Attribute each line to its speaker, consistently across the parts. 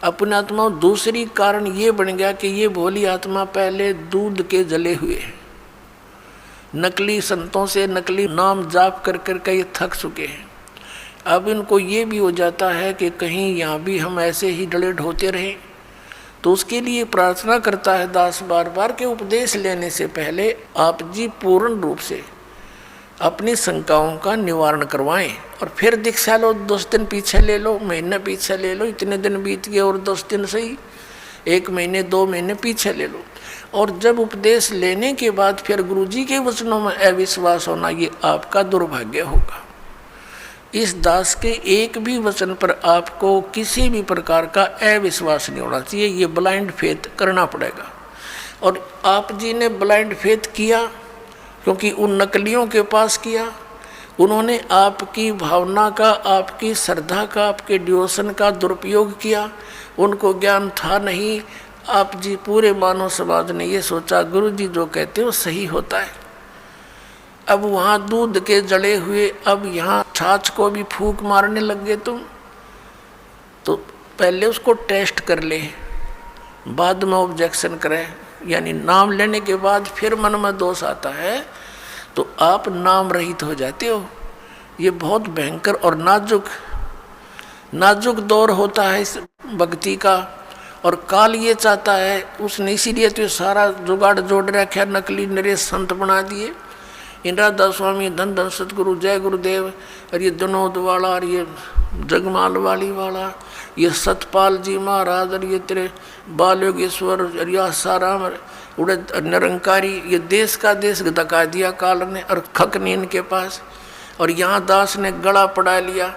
Speaker 1: अपनी आत्मा दूसरी कारण ये बन गया कि ये भोली आत्मा पहले दूध के जले हुए हैं, नकली संतों से नकली नाम जाप कर कर के ये थक चुके हैं। अब इनको ये भी हो जाता है कि कहीं यहाँ भी हम ऐसे ही डले ढोते रहें, तो उसके लिए प्रार्थना करता है दास बार बार के उपदेश लेने से पहले आप जी पूर्ण रूप से अपनी शंकाओं का निवारण करवाएं और फिर दीक्षा लो। 10 दिन पीछे ले लो, महीना पीछे ले लो, इतने दिन बीत गए और 10 दिन सही, 1 महीने 2 महीने पीछे ले लो। और जब उपदेश लेने के बाद फिर गुरुजी के वचनों में अविश्वास होना, ये आपका दुर्भाग्य होगा। इस दास के एक भी वचन पर आपको किसी भी प्रकार का अविश्वास नहीं होना चाहिए, ये ब्लाइंड फेथ करना पड़ेगा। और आप जी ने ब्लाइंड फेथ किया क्योंकि उन नकलियों के पास किया, उन्होंने आपकी भावना का, आपकी श्रद्धा का, आपके डिवोशन का दुरुपयोग किया, उनको ज्ञान था नहीं। आप जी पूरे मानव समाज ने ये सोचा गुरु जी जो कहते हो सही होता है। अब वहाँ दूध के जड़े हुए, अब यहाँ छाछ को भी फूंक मारने लग गए तुम। तो पहले उसको टेस्ट कर ले, बाद में ऑब्जेक्शन करें, यानी नाम लेने के बाद फिर मन में दोष आता है तो आप नाम रहित हो जाते हो। ये बहुत भयंकर और नाजुक दौर होता है इस भक्ति का। और काल ये चाहता है, उसने इसीलिए तो सारा जुगाड़ जोड़ रखा, नकली नरेश संत बना दिए। इन राधा स्वामी, धन धन सतगुरु, जय गुरुदेव, और ये विनोद वाला, और ये जगमाल वाली वाला, ये सतपाल जी महाराज, और ये तेरे बाल योगेश्वर, और यह साराम उड़े निरंकारी, ये देश का देश धका दिया काल ने और खकनी इनके पास। और यहाँ दास ने गला पड़ा लिया।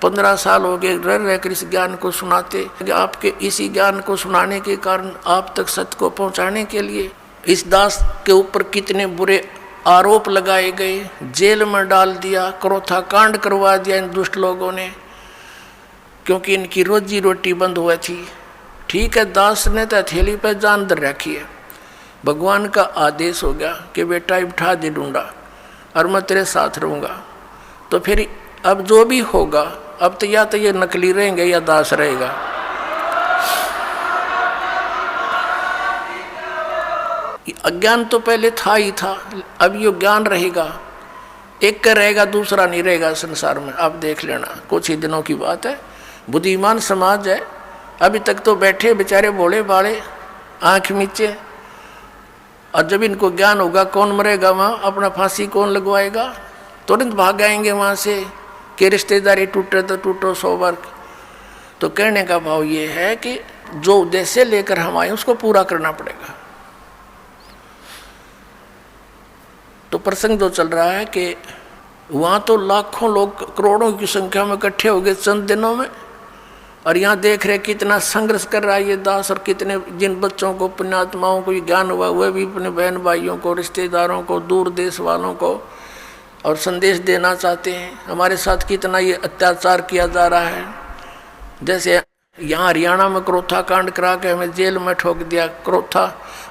Speaker 1: 15 साल हो गए रह रहकर इस ज्ञान को सुनाते, आपके इसी ज्ञान को सुनाने के कारण आप तक सत्य को पहुँचाने के लिए इस दास के ऊपर कितने बुरे आरोप लगाए गए, जेल में डाल दिया, क्रोथा कांड करवा दिया इन दुष्ट लोगों ने, क्योंकि इनकी रोजी रोटी बंद हुआ थी। ठीक है, दास ने तो हथेली पर जान धर रखी है, भगवान का आदेश हो गया कि बेटा उठा दे डूंडा और मैं तेरे साथ रहूँगा। तो फिर अब जो भी होगा, अब तो या तो ये नकली रहेंगे या दास रहेगा। अज्ञान तो पहले था ही था, अब ये ज्ञान रहेगा, एक का रहेगा दूसरा नहीं रहेगा संसार में। आप देख लेना, कुछ ही दिनों की बात है। बुद्धिमान समाज है, अभी तक तो बैठे बेचारे भोले भाले आँख मीचे, और जब इनको ज्ञान होगा कौन मरेगा वहाँ, अपना फांसी कौन लगवाएगा, तुरंत भाग आएंगे वहाँ से कि रिश्तेदारी टूटे तो टूटो 100 बार। तो कहने का भाव ये है कि जो उद्देश्य लेकर हम आए उसको पूरा करना पड़ेगा। तो प्रसंग जो चल रहा है कि वहाँ तो लाखों लोग, करोड़ों की संख्या में इकट्ठे हो गए चंद दिनों में, और यहाँ देख रहे कितना संघर्ष कर रहा है ये दास, और कितने जिन बच्चों को, पुण्यात्माओं को ज्ञान हुआ, वह भी अपने बहन भाइयों को, रिश्तेदारों को, दूर देश वालों को और संदेश देना चाहते हैं। हमारे साथ कितना ये अत्याचार किया जा रहा है। जैसे यहाँ हरियाणा में क्रोथा कांड करा के हमें जेल में ठोक दिया, क्रोथा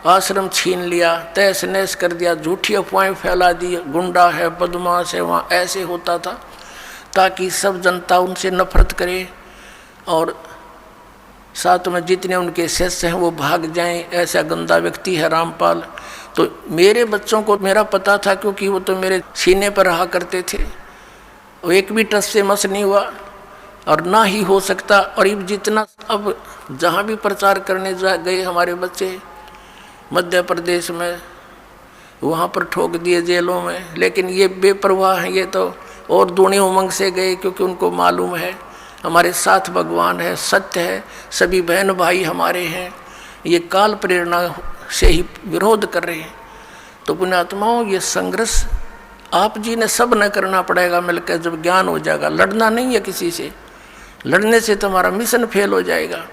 Speaker 1: आश्रम छीन लिया, तहस नहस कर दिया, झूठी अफवाहें फैला दी, गुंडा है, बदमाश है, वहाँ ऐसे होता था ताकि सब जनता उनसे नफरत करे और साथ में जितने उनके शिष्य हैं वो भाग जाएं। ऐसा गंदा व्यक्ति है रामपाल। तो मेरे बच्चों को मेरा पता था, क्योंकि वो तो मेरे सीने पर रहा करते थे, वो एक भी टस से मस नहीं हुआ और ना ही हो सकता। और ये जितना अब जहाँ भी प्रचार करने गए हमारे बच्चे मध्य प्रदेश में, वहाँ पर ठोक दिए जेलों में। लेकिन ये बेपरवाह हैं, ये तो और दूनी उमंग से गए, क्योंकि उनको मालूम है हमारे साथ भगवान है, सत्य है, सभी बहन भाई हमारे हैं। ये काल प्रेरणा से ही विरोध कर रहे हैं। तो पुण्यात्माओं, ये संघर्ष आप जी ने सब न करना पड़ेगा मिलकर। जब ज्ञान हो जाएगा, लड़ना नहीं है किसी से, लड़ने से तुम्हारा मिशन फेल हो जाएगा।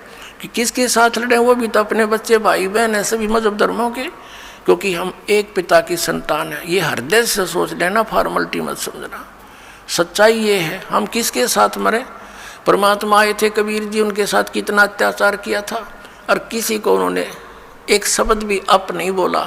Speaker 1: कि किसके साथ लड़ें, वो भी तो अपने बच्चे भाई बहन हैं, सभी मजहब धर्मों के, क्योंकि हम एक पिता की संतान है। ये हृदय से सोच लेना, फॉर्मलिटी मत समझना। सच्चाई ये है, हम किसके साथ मरे। परमात्मा आए थे कबीर जी, उनके साथ कितना अत्याचार किया था और किसी को उन्होंने एक शब्द भी अप नहीं बोला।